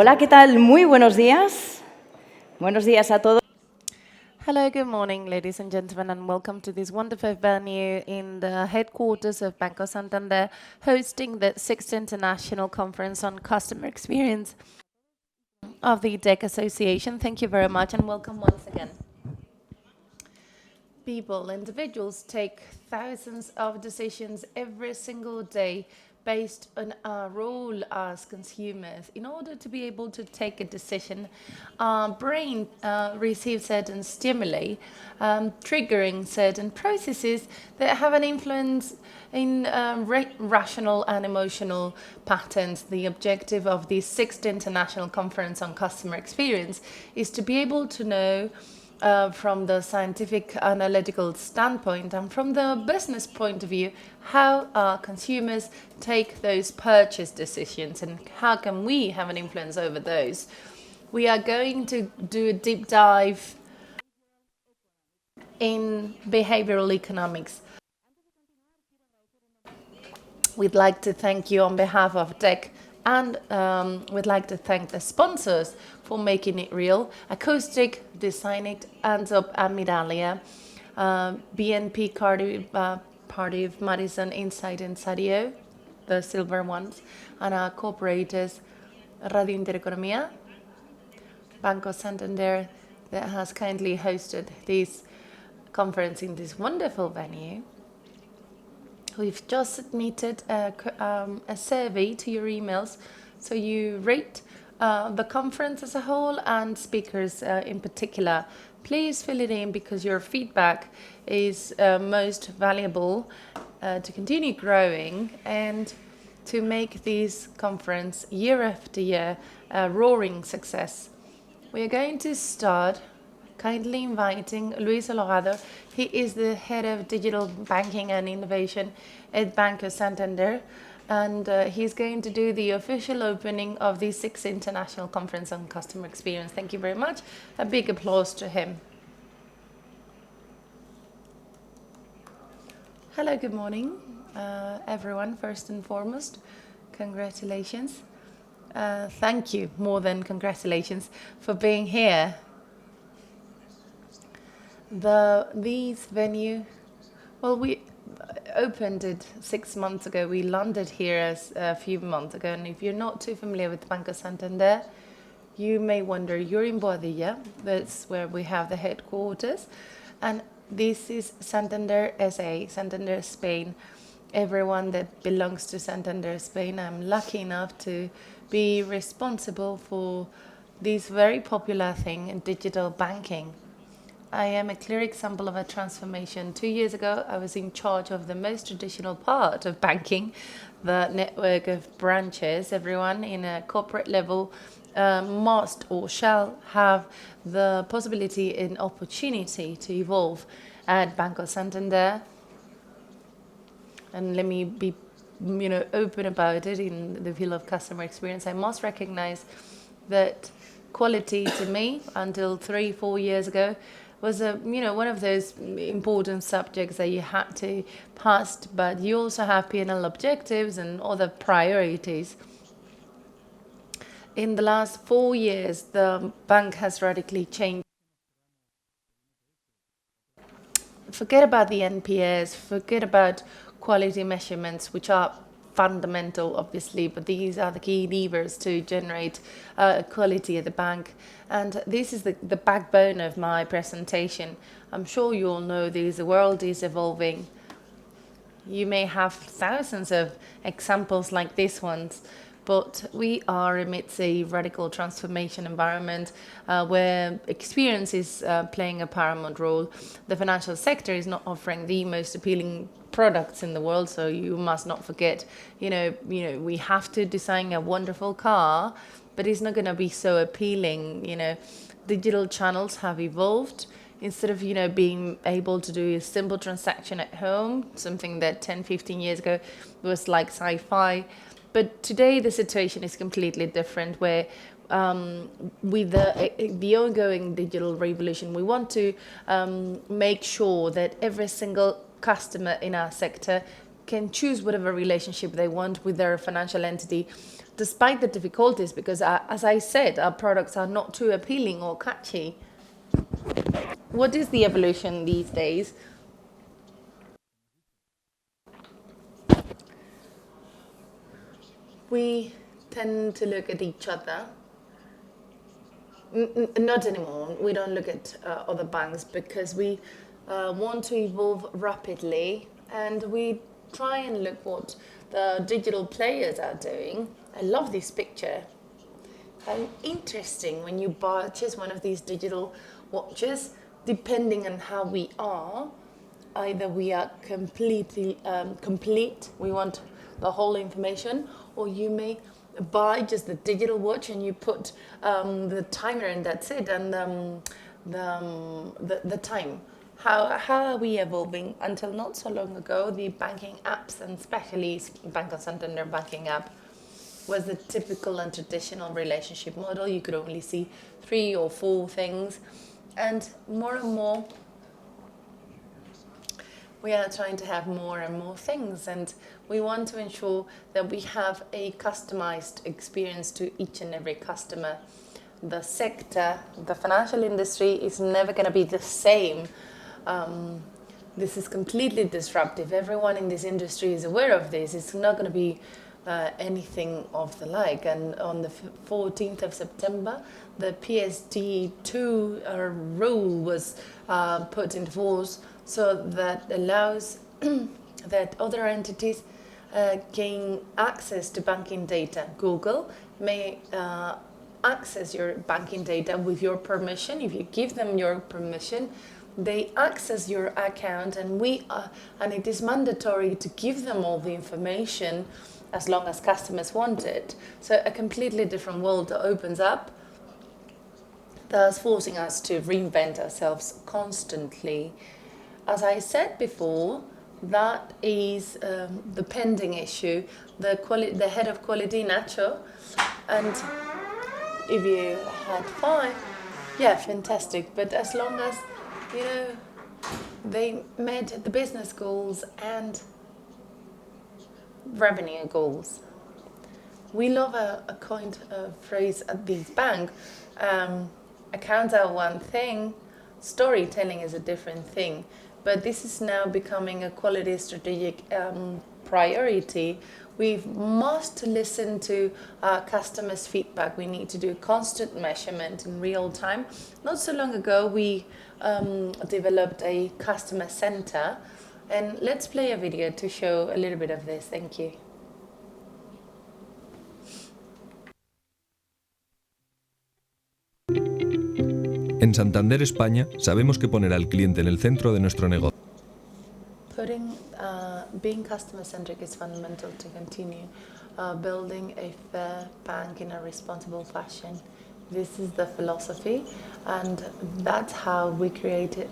Hola, ¿qué tal? Muy buenos días. Buenos días a todos. Hello, good morning, ladies and gentlemen, and welcome to this wonderful venue in the headquarters of Banco Santander, hosting the 6th International Conference on Customer Experience of the DEC Association. Thank you very much, and welcome once again. People, individuals take thousands of decisions every single day based on our role as consumers. In order to be able to take a decision, our brain receives certain stimuli, triggering certain processes that have an influence in rational and emotional patterns. The objective of the 6th International Conference on Customer Experience is to be able to know from the scientific analytical standpoint and from the business point of view, how our consumers take those purchase decisions and how can we have an influence over those. We are going to do a deep dive in behavioral economics. We'd like to thank you on behalf of DEC, and we'd like to thank the sponsors for making it real. Acoustic, Design It, Hands Up, and Miralia. BNP Cardiff, Madison, Insight, and Sadio, the silver ones. And our cooperators, Radio Intereconomía, Banco Santander, that has kindly hosted this conference in this wonderful venue. We've just submitted a survey to your emails, so you rate the conference as a whole and speakers in particular. Please fill it in because your feedback is most valuable to continue growing and to make this conference year after year a roaring success. We are going to start kindly inviting Luis Ologado. He is the head of digital banking and innovation at Banco Santander, and he's going to do the official opening of the 6th International Conference on Customer Experience. Thank you very much. A big applause to him. Hello, good morning, everyone. First and foremost, congratulations. Thank you, more than congratulations, for being here. This venue, well, we opened it 6 months ago. We landed here a few months ago, and if you're not too familiar with Banco Santander, you may wonder, you're in Boadilla, that's where we have the headquarters, and this is Santander SA, Santander Spain. Everyone that belongs to Santander Spain, I'm lucky enough to be responsible for this very popular thing, digital banking. I am a clear example of a transformation. 2 years ago, I was in charge of the most traditional part of banking, the network of branches. Everyone in a corporate level must or shall have the possibility and opportunity to evolve at Banco Santander. And let me be, open about it in the field of customer experience. I must recognize that quality to me, until 3-4 years ago, was one of those important subjects that you had to pass, but you also have P&L objectives and other priorities. In the last 4 years, the bank has radically changed. Forget about the NPS, forget about quality measurements, which are fundamental, obviously, but these are the key levers to generate quality at the bank. And this is the backbone of my presentation. I'm sure you all know this, the world is evolving. You may have thousands of examples like this ones, but we are amidst a radical transformation environment where experience is playing a paramount role. The financial sector is not offering the most appealing products in the world, so you must not forget, we have to design a wonderful car, but it's not going to be so appealing. Digital channels have evolved. Instead of, being able to do a simple transaction at home, something that 10-15 years ago was like sci-fi. But today the situation is completely different, where with the ongoing digital revolution, we want to make sure that every single customer in our sector can choose whatever relationship they want with their financial entity, despite the difficulties, because as I said, our products are not too appealing or catchy. What is the evolution these days? We tend to look at each other. Not anymore. We don't look at other banks because we want to evolve rapidly, and we try and look what the digital players are doing. I love this picture. Interesting when you purchase one of these digital watches, depending on how we are, either we are completely complete, we want the whole information, or you may buy just the digital watch and you put the timer and that's it, and the time. How are we evolving? Until not so long ago, the banking apps, and especially Banco Santander banking app, was the typical and traditional relationship model. You could only see 3 or 4 things, and more we are trying to have more and more things, and we want to ensure that we have a customized experience to each and every customer. The sector, the financial industry, is never going to be the same. This is completely disruptive. Everyone in this industry is aware of this. It's not going to be anything of the like. And on the 14th of September, the PSD2 rule was put into force, so that allows that other entities gain access to banking data. Google may access your banking data with your permission. If you give them your permission, they access your account, and it is mandatory to give them all the information as long as customers want it. So a completely different world opens up, thus forcing us to reinvent ourselves constantly. As I said before, that is the pending issue, the head of quality, Nacho, and if you had 5, yeah, fantastic. But as long as, they met the business goals and revenue goals. We love a coined phrase at this bank. Accounts are one thing, storytelling is a different thing. But this is now becoming a quality strategic priority. We must listen to our customers' feedback. We need to do constant measurement in real time. Not so long ago, we developed a customer center. And let's play a video to show a little bit of this. Thank you. En Santander, España, sabemos que poner al cliente en el centro de nuestro negocio. Being customer-centric is fundamental to continue building a fair bank in a responsible fashion. This is the philosophy, and that's how we created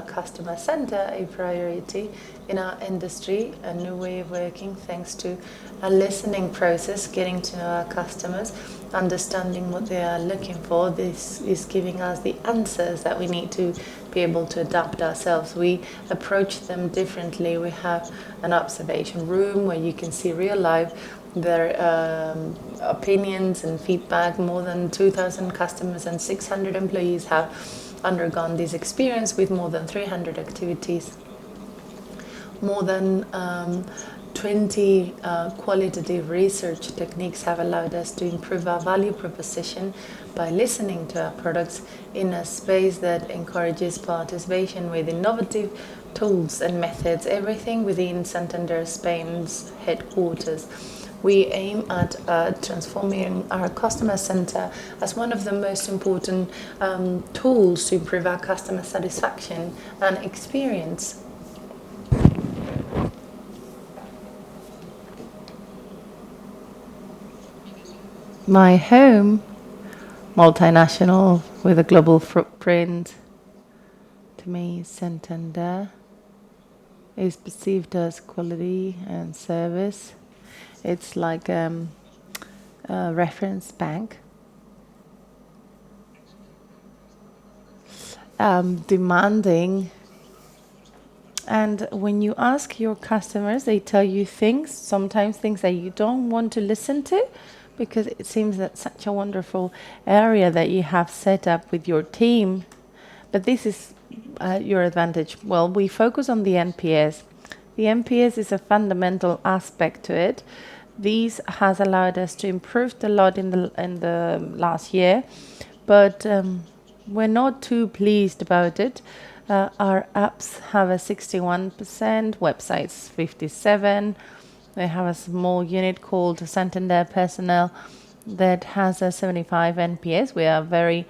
Customer Center, a priority in our industry, a new way of working thanks to a listening process, getting to know our customers, understanding what they are looking for. This is giving us the answers that we need to be able to adapt ourselves. We approach them differently. We have an observation room where you can see real life their opinions and feedback. More than 2,000 customers and 600 employees have undergone this experience with more than 300 activities. More than 20 qualitative research techniques have allowed us to improve our value proposition by listening to our products in a space that encourages participation with innovative tools and methods, everything within Santander Spain's headquarters. We aim at transforming our customer center as one of the most important tools to improve our customer satisfaction and experience. My home, multinational with a global footprint, to me, Santander is perceived as quality and service. It's like a reference bank, demanding And when you ask your customers, they tell you things, sometimes things that you don't want to listen to, because it seems that such a wonderful area that you have set up with your team. But this is your advantage. Well, we focus on the NPS. The NPS is a fundamental aspect to it. This has allowed us to improve a lot in the last year, but we're not too pleased about it. Our apps have a 61%, websites 57%. They have a small unit called Santander Personnel that has a 75 NPS. We are very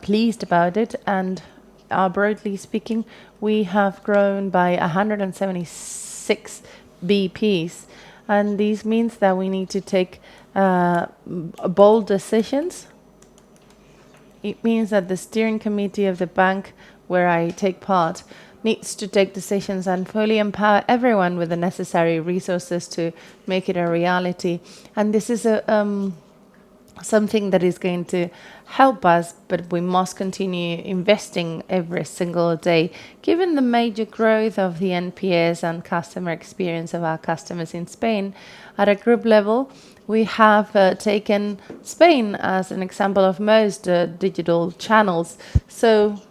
pleased about it, and broadly speaking, we have grown by 176 BPs. And this means that we need to take bold decisions. It means that the steering committee of the bank, where I take part, needs to take decisions and fully empower everyone with the necessary resources to make it a reality. And this is something that is going to help us, but we must continue investing every single day. Given the major growth of the NPS and customer experience of our customers in Spain, at a group level, we have taken Spain as an example of most digital channels. So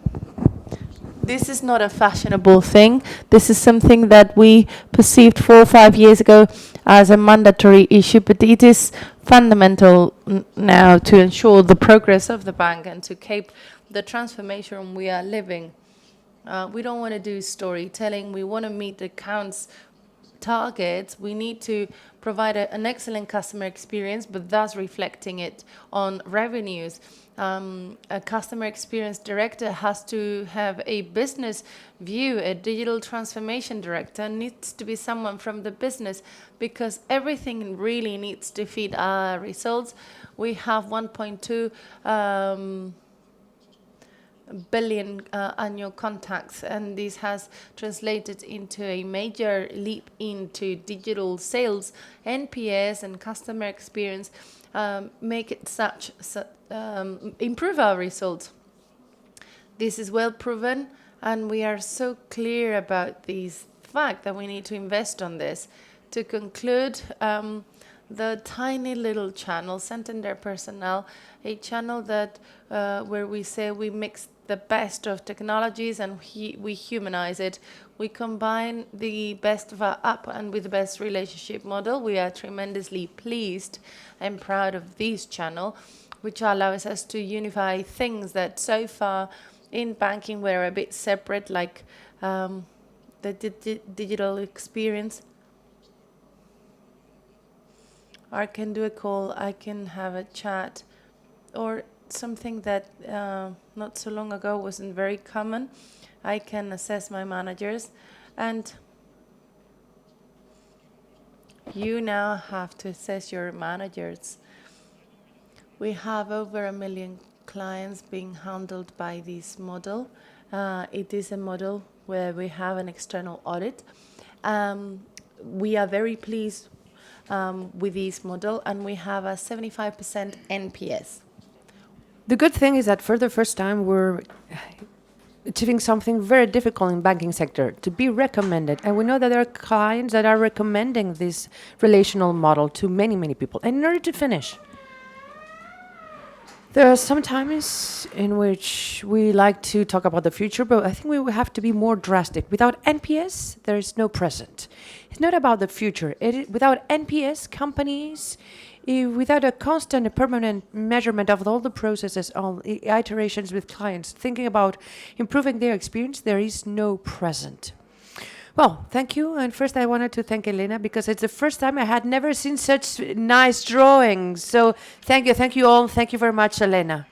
this is not a fashionable thing. This is something that we perceived 4 or 5 years ago as a mandatory issue, but it is fundamental now to ensure the progress of the bank and to keep the transformation we are living. We don't want to do storytelling. We want to meet the accounts targets. We need to provide an excellent customer experience, but thus reflecting it on revenues. A customer experience director has to have a business view. A digital transformation director needs to be someone from the business, because everything really needs to feed our results. We have 1.2 billion annual contacts, and this has translated into a major leap into digital sales. NPS and customer experience make it improve our results. This is well proven, and we are so clear about this fact that we need to invest on this. To conclude, the tiny little channel, Santander Personnel, a channel that where we say we mix the best of technologies and we humanize it. We combine the best of our app and with the best relationship model. We are tremendously pleased and proud of this channel, which allows us to unify things that so far in banking were a bit separate, like the digital experience. I can do a call, I can have a chat, or something that not so long ago wasn't very common. I can assess my managers, and you now have to assess your managers. We have over 1 million clients being handled by this model. It is a model where we have an external audit. We are very pleased with this model, and we have a 75% NPS. The good thing is that for the first time we're achieving something very difficult in banking sector, to be recommended. And we know that there are clients that are recommending this relational model to many, many people. And in order to finish, there are some times in which we like to talk about the future, but I think we will have to be more drastic. Without NPS, there is no present. It's not about the future. Without NPS, companies, without a constant and permanent measurement of all the processes, all iterations with clients, thinking about improving their experience, there is no present. Well, thank you. And first I wanted to thank Elena, because it's the first time I had never seen such nice drawings. So thank you all. Thank you very much, Elena.